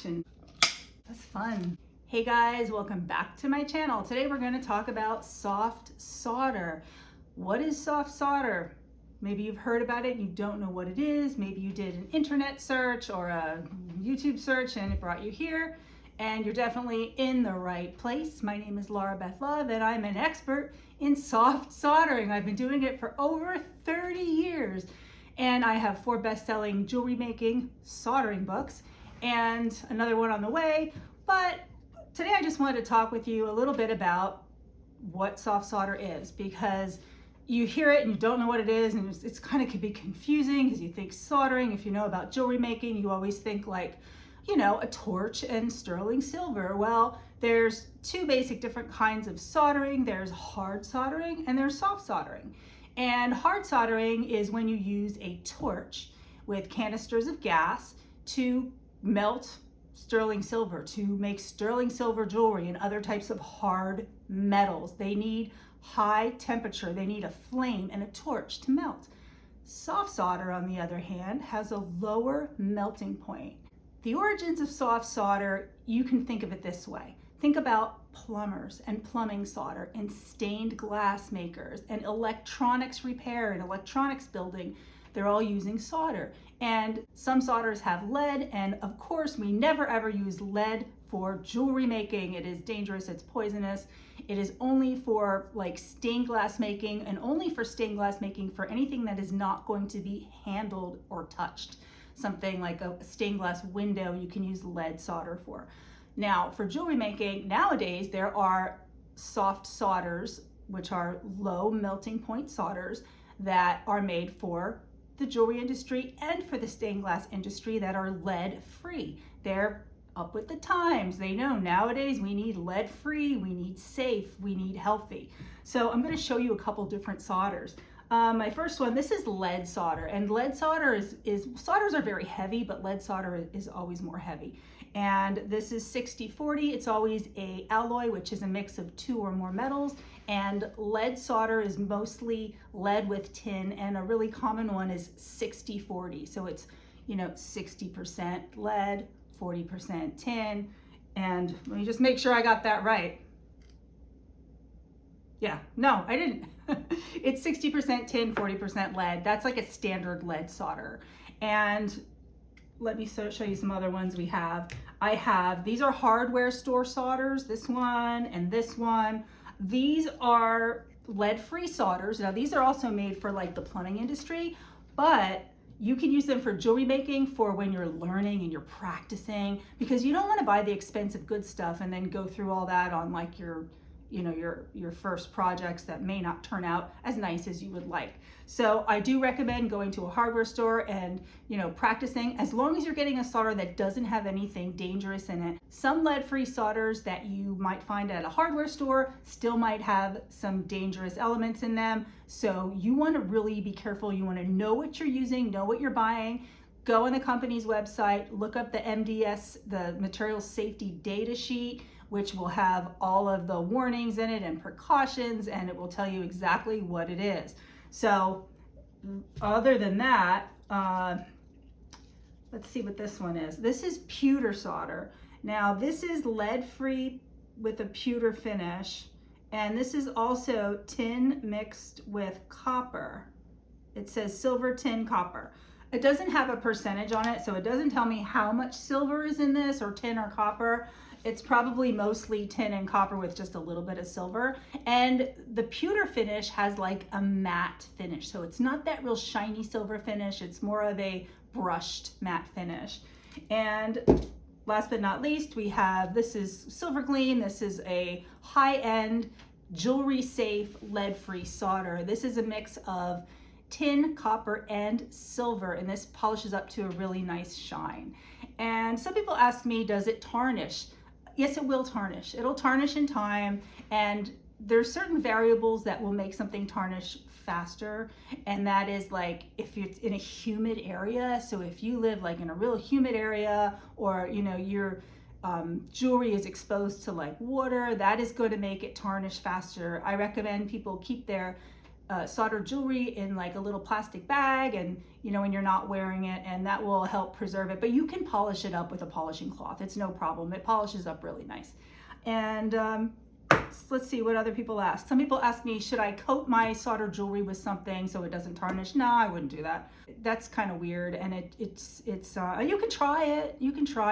action. That's fun. Hey guys, welcome back to my channel. Today we're going to talk about soft solder. What is soft solder? Maybe you've heard about it and you don't know what it is. Maybe you did an internet search or a YouTube search and it brought you here, and you're definitely in the right place. My name is Laura Beth Love and I'm an expert in soft soldering. I've been doing it for over 30 years and I have 4 best-selling jewelry making soldering books and another one on the way. But today I just wanted to talk with you a little bit about what soft solder is, because you hear it and you don't know what it is, and it's kind of can be confusing because you think soldering, if you know about jewelry making, you always think like, you know, a torch and sterling silver. Well, there's 2 basic different kinds of soldering. There's hard soldering and there's soft soldering. And hard soldering is when you use a torch with canisters of gas to melt sterling silver, to make sterling silver jewelry and other types of hard metals. They need high temperature, they need a flame and a torch to melt. Soft solder, on the other hand, has a lower melting point. The origins of soft solder, you can think of it this way. Think about plumbers and plumbing solder and stained glass makers and electronics repair and electronics building. They're all using solder. And some solders have lead, and of course we never ever use lead for jewelry making. It is dangerous, it's poisonous. It is only for like stained glass making, and only for stained glass making for anything that is not going to be handled or touched. Something like a stained glass window you can use lead solder for. Now for jewelry making, nowadays there are soft solders, which are low melting point solders that are made for the jewelry industry and for the stained glass industry that are lead free. They're up with the times. They know nowadays we need lead free, we need safe, we need healthy. So I'm going to show you a couple different solders. My first one, this is lead solder, and lead solder solders are very heavy, but lead solder is always more heavy. And this is 60-40. It's always a alloy, which is a mix of 2 or more metals. And lead solder is mostly lead with tin, and a really common one is 60-40. So it's, you know, 60% lead, 40% tin. And let me just make sure I got that right. Yeah, no, I didn't. It's 60% tin, 40% lead. That's like a standard lead solder. And let me show you some other ones we have. These are hardware store solders, this one and this one. These are lead-free solders. Now these are also made for like the plumbing industry, but you can use them for jewelry making, for when you're learning and you're practicing, because you don't want to buy the expensive good stuff and then go through all that on like your first projects that may not turn out as nice as you would like. So I do recommend going to a hardware store and, you know, practicing, as long as you're getting a solder that doesn't have anything dangerous in it. Some lead-free solders that you might find at a hardware store still might have some dangerous elements in them. So you want to really be careful. You want to know what you're using, know what you're buying. Go on the company's website, look up the MDS, the Material Safety Data Sheet, which will have all of the warnings in it and precautions, and it will tell you exactly what it is. So other than that, let's see what this one is. This is pewter solder. Now this is lead-free with a pewter finish, and this is also tin mixed with copper. It says silver, tin, copper. It doesn't have a percentage on it, so it doesn't tell me how much silver is in this, or tin or copper. It's probably mostly tin and copper with just a little bit of silver. And the pewter finish has like a matte finish. So it's not that real shiny silver finish. It's more of a brushed matte finish. And last but not least, we have, this is Silver Gleam. This is a high-end jewelry safe lead-free solder. This is a mix of tin, copper, and silver, and this polishes up to a really nice shine. And some people ask me, does it tarnish? Yes, it will tarnish. It'll tarnish in time, and there's certain variables that will make something tarnish faster, and that is like if it's in a humid area. So if you live like in a real humid area, or you know your jewelry is exposed to like water, that is going to make it tarnish faster. I recommend people keep their soldered jewelry in like a little plastic bag, and when you're not wearing it, and that will help preserve it. But you can polish it up with a polishing cloth. It's no problem. It polishes up really nice. And let's see what other people ask. Some people ask me, should I coat my soldered jewelry with something so it doesn't tarnish? No, I wouldn't do that. That's kind of weird, and it's you can try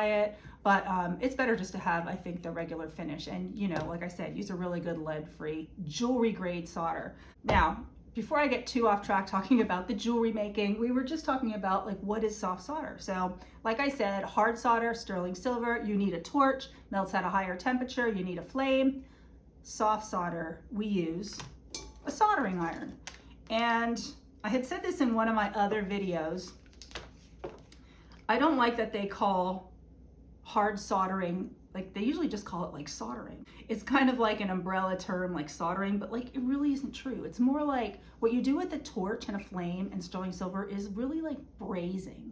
it, but it's better just to have, I think, the regular finish. And like I said, use a really good lead-free jewelry grade solder. Now, before I get too off track talking about the jewelry making, we were just talking about like what is soft solder. So like I said, hard solder, sterling silver, you need a torch, melts at a higher temperature, you need a flame. Soft solder, we use a soldering iron. And I had said this in one of my other videos. I don't like that they call hard soldering, like they usually just call it like soldering. It's kind of like an umbrella term, like soldering, but like it really isn't true. It's more like what you do with a torch and a flame and sterling silver is really like brazing.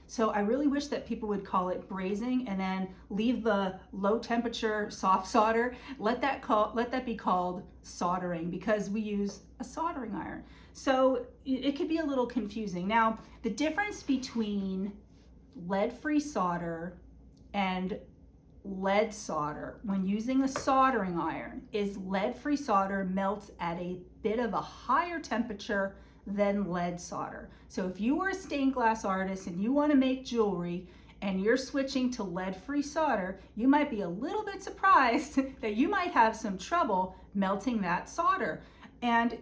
So I really wish that people would call it brazing and then leave the low temperature soft solder. Let that be called soldering, because we use a soldering iron. So it could be a little confusing. Now, the difference between lead-free solder and lead solder when using a soldering iron is lead-free solder melts at a bit of a higher temperature than lead solder. So if you are a stained glass artist and you want to make jewelry and you're switching to lead-free solder, you might be a little bit surprised that you might have some trouble melting that solder. And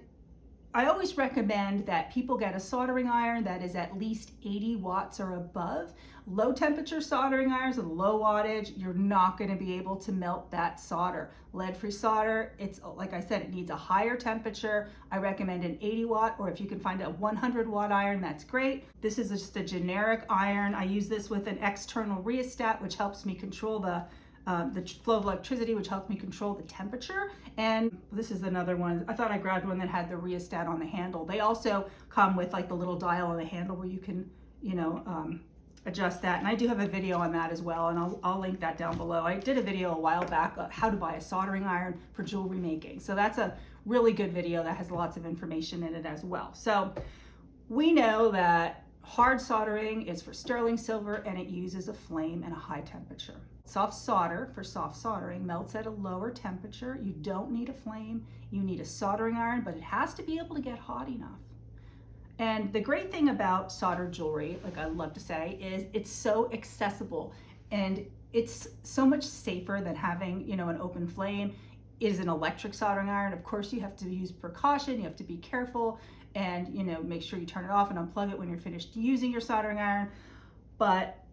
I always recommend that people get a soldering iron that is at least 80 watts or above. Low temperature soldering irons with low wattage, you're not going to be able to melt that solder. Lead-free solder, it's like I said, it needs a higher temperature. I recommend an 80 watt, or if you can find a 100 watt iron, that's great. This is just a generic iron. I use this with an external rheostat, which helps me control the flow of electricity, which helps me control the temperature. And this is another one. I thought I grabbed one that had the rheostat on the handle. They also come with like the little dial on the handle where you can, adjust that. And I do have a video on that as well, and I'll link that down below. I did a video a while back on how to buy a soldering iron for jewelry making. So that's a really good video that has lots of information in it as well. So we know that hard soldering is for sterling silver, and it uses a flame and a high temperature. Soft solder for soft soldering melts at a lower temperature. You don't need a flame, you need a soldering iron, but it has to be able to get hot enough. And the great thing about soldered jewelry, like I love to say, is it's so accessible, and it's so much safer than having, an open flame. It is an electric soldering iron. Of course, you have to use precaution, you have to be careful, and make sure you turn it off and unplug it when you're finished using your soldering iron. But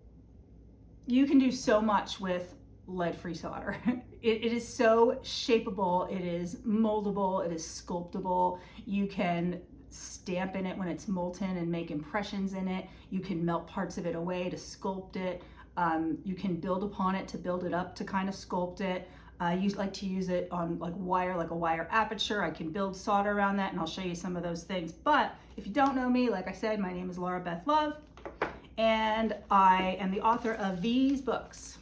you can do so much with lead-free solder. It is so shapeable, it is moldable, it is sculptable. You can stamp in it when it's molten and make impressions in it. You can melt parts of it away to sculpt it. You can build upon it to build it up to kind of sculpt it. I like to use it on like a wire aperture. I can build solder around that, and I'll show you some of those things. But if you don't know me, like I said, my name is Laura Beth Love, and I am the author of these books.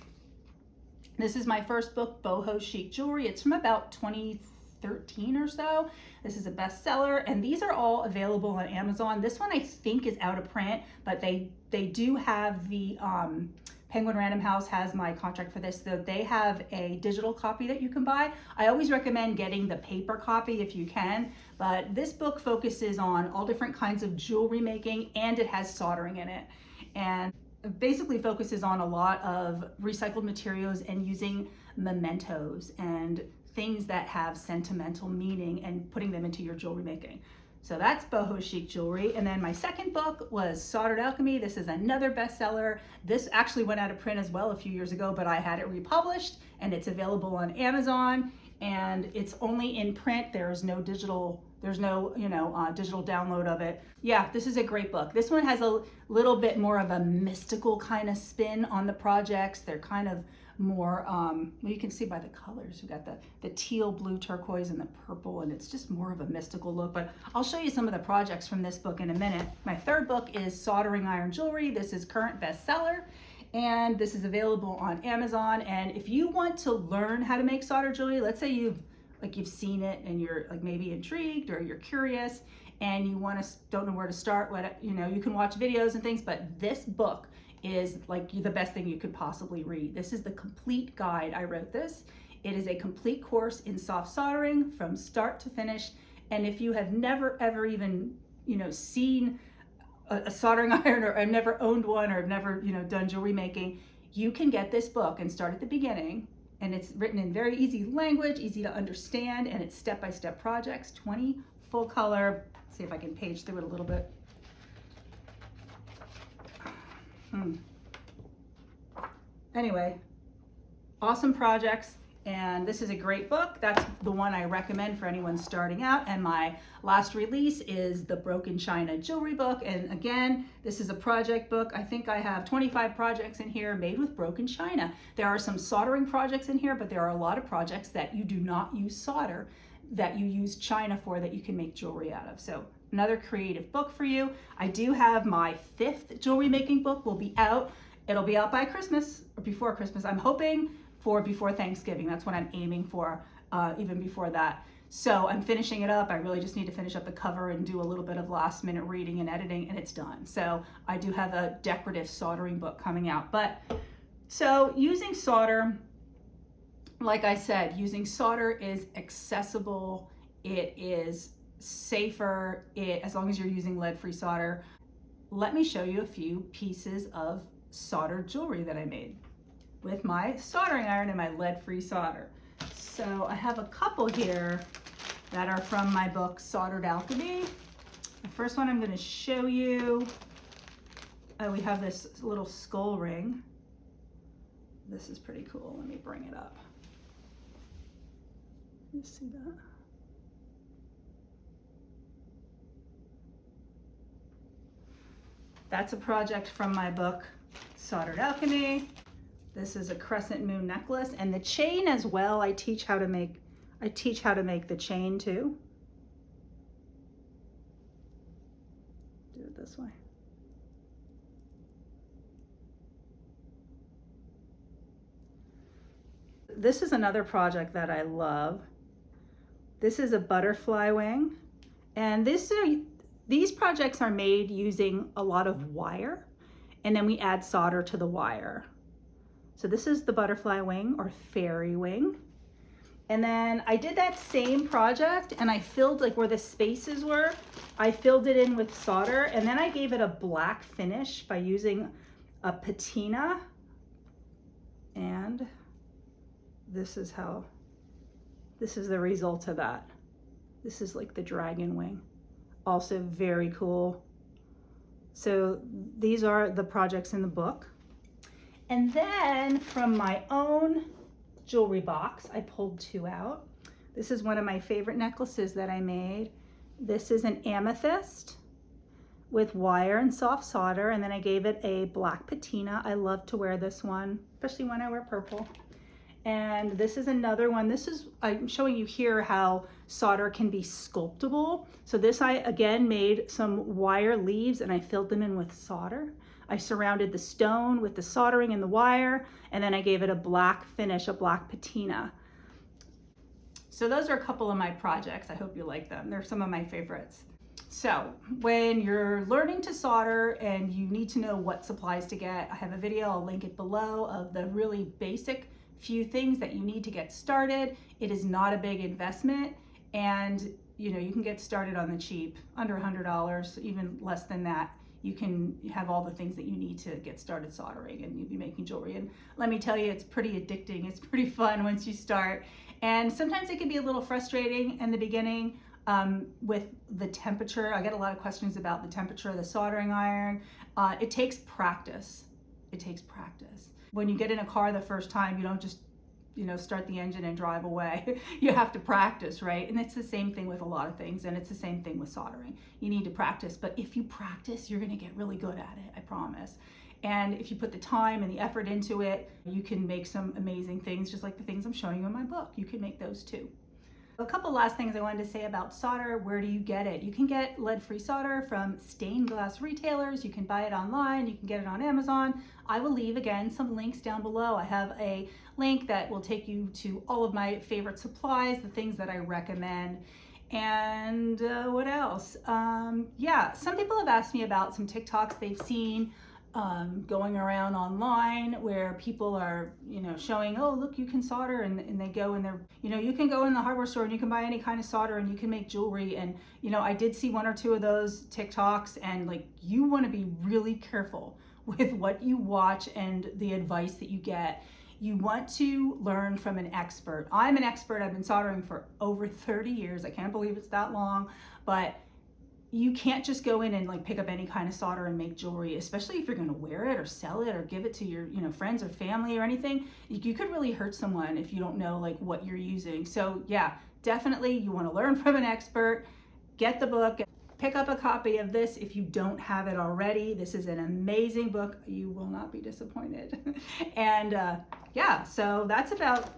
This is my first book, Boho Chic Jewelry. It's from about 2013 or so. This is a bestseller, and these are all available on Amazon. This one I think is out of print, but they do have the Penguin Random House has my contract for this, so they have a digital copy that you can buy. I always recommend getting the paper copy if you can, but this book focuses on all different kinds of jewelry making, and it has soldering in it. And it basically focuses on a lot of recycled materials and using mementos and things that have sentimental meaning and putting them into your jewelry making. So that's Boho Chic Jewelry. And then my second book was Soldered Alchemy. This is another bestseller. This actually went out of print as well a few years ago, but I had it republished, and it's available on Amazon, and it's only in print. There's no digital digital download of it. Yeah, this is a great book. This one has a little bit more of a mystical kind of spin on the projects. They're kind of more, well, you can see by the colors. We've got the teal, blue, turquoise, and the purple, and it's just more of a mystical look. But I'll show you some of the projects from this book in a minute. My third book is Soldering Iron Jewelry. This is current bestseller, and this is available on Amazon. And if you want to learn how to make solder jewelry, let's say you've like you've seen it and you're like maybe intrigued or you're curious and you don't know where to start, you can watch videos and things, but this book is like the best thing you could possibly read. This is the complete guide. I wrote this. It is a complete course in soft soldering from start to finish. And if you have never ever even, seen a soldering iron, or I've never owned one, or I've never, done jewelry making, you can get this book and start at the beginning. And it's written in very easy language, easy to understand, and it's step-by-step projects, 20 full color. See if I can page through it a little bit. Anyway, awesome projects. And this is a great book. That's the one I recommend for anyone starting out. And my last release is the Broken China Jewelry book. And again, this is a project book. I think I have 25 projects in here made with broken china. There are some soldering projects in here, but there are a lot of projects that you do not use solder, that you use china for, that you can make jewelry out of. So another creative book for you. I do have my 5th jewelry making book will be out. It'll be out by Christmas or before Christmas. I'm hoping for before Thanksgiving. That's what I'm aiming for, even before that. So I'm finishing it up. I really just need to finish up the cover and do a little bit of last minute reading and editing, and it's done. So I do have a decorative soldering book coming out. But so using solder, like I said, using solder is accessible. It is safer, as long as you're using lead-free solder. Let me show you a few pieces of soldered jewelry that I made with my soldering iron and my lead-free solder. So I have a couple here that are from my book, Soldered Alchemy. The first one I'm going to show you, we have this little skull ring. This is pretty cool. Let me bring it up. You see that? That's a project from my book, Soldered Alchemy. This is a crescent moon necklace, and the chain as well. I teach how to make the chain too. Do it this way. This is another project that I love. This is a butterfly wing, and these projects are made using a lot of wire, and then we add solder to the wire. So this is the butterfly wing or fairy wing. And then I did that same project and I filled like where the spaces were, I filled it in with solder, and then I gave it a black finish by using a patina. And this is the result of that. This is like the dragon wing. Also very cool. So these are the projects in the book. And then from my own jewelry box, I pulled 2 out. This is one of my favorite necklaces that I made. This is an amethyst with wire and soft solder, and then I gave it a black patina. I love to wear this one, especially when I wear purple. And this is another one. I'm showing you here how solder can be sculptable. So this, I again made some wire leaves and I filled them in with solder. I surrounded the stone with the soldering and the wire, and then I gave it a black finish, a black patina. So those are a couple of my projects. I hope you like them. They're some of my favorites. So when you're learning to solder and you need to know what supplies to get, I have a video, I'll link it below, of the really basic few things that you need to get started. It is not a big investment, and you can get started on the cheap, under $100, even less than that. You can have all the things that you need to get started soldering, and you'll be making jewelry. And let me tell you, it's pretty addicting. It's pretty fun once you start. And sometimes it can be a little frustrating in the beginning with the temperature. I get a lot of questions about the temperature of the soldering iron. It takes practice. It takes practice. When you get in a car the first time, you don't just start the engine and drive away. You have to practice, right? And it's the same thing with a lot of things, and it's the same thing with soldering. You need to practice, but if you practice, you're gonna get really good at it, I promise. And if you put the time and the effort into it, you can make some amazing things, just like the things I'm showing you in my book. You can make those too. A couple last things I wanted to say about solder. Where do you get it? You can get lead-free solder from stained glass retailers. You can buy it online. You can get it on Amazon. I will leave, again, some links down below. I have a link that will take you to all of my favorite supplies, the things that I recommend. And what else? Yeah, some people have asked me about some TikToks they've seen going around online where people are, showing, oh, look, you can solder, and they go and they're, you can go in the hardware store and you can buy any kind of solder and you can make jewelry. And, I did see one or two of those TikToks, and like, you want to be really careful with what you watch and the advice that you get. You want to learn from an expert. I'm an expert. I've been soldering for over 30 years. I can't believe it's that long, but you can't just go in and like pick up any kind of solder and make jewelry, especially if you're going to wear it or sell it or give it to your friends or family or anything. You could really hurt someone if you don't know like what you're using. So yeah, definitely you want to learn from an expert. Get the book. Pick up a copy of this if you don't have it already. This is an amazing book. You will not be disappointed. And yeah, so that's about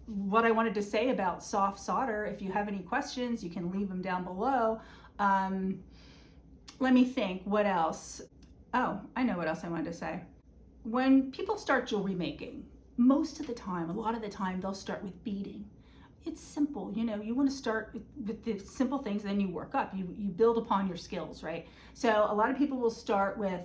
what I wanted to say about soft solder. If you have any questions, you can leave them down below. Let me think, what else? Oh, I know what else I wanted to say. When people start jewelry making, most of the time, a lot of the time, they'll start with beading. It's simple, you want to start with the simple things, then you work up, you build upon your skills, right? So a lot of people will start with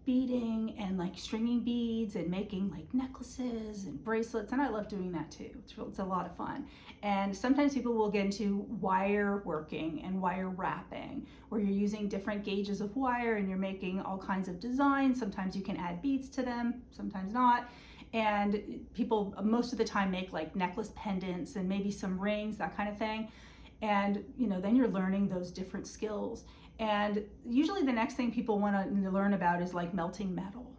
beading and like stringing beads and making like necklaces and bracelets, and I love doing that too. It's a lot of fun. And sometimes people will get into wire working and wire wrapping, where you're using different gauges of wire and you're making all kinds of designs. Sometimes you can add beads to them, sometimes not. And people most of the time make like necklace pendants and maybe some rings, that kind of thing. And then you're learning those different skills. And usually the next thing people want to learn about is like melting metal.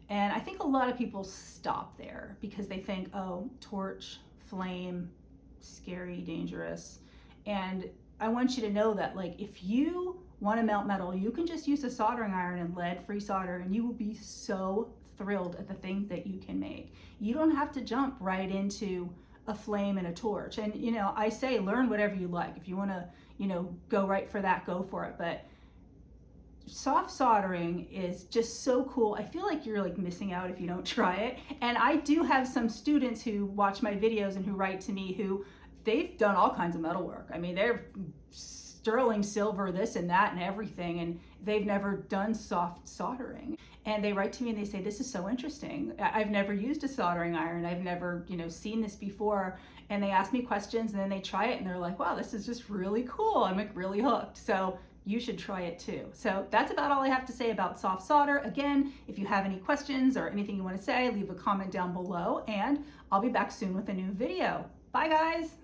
And I think a lot of people stop there because they think, oh, torch, flame, scary, dangerous. And I want you to know that like, if you want to melt metal, you can just use a soldering iron and lead-free solder, and you will be so thrilled at the things that you can make. You don't have to jump right into a flame and a torch. And I say learn whatever you like. If you want to go right for that, go for it. But soft soldering is just so cool. I feel like you're like missing out if you don't try it. And I do have some students who watch my videos and who write to me who they've done all kinds of metal work. I mean, they're sterling silver, this and that and everything, and they've never done soft soldering. And they write to me and they say, this is so interesting. I've never used a soldering iron. I've never, seen this before. And they ask me questions, and then they try it and they're like, wow, this is just really cool. I'm like really hooked. So you should try it too. So that's about all I have to say about soft solder. Again, if you have any questions or anything you want to say, leave a comment down below, and I'll be back soon with a new video. Bye guys.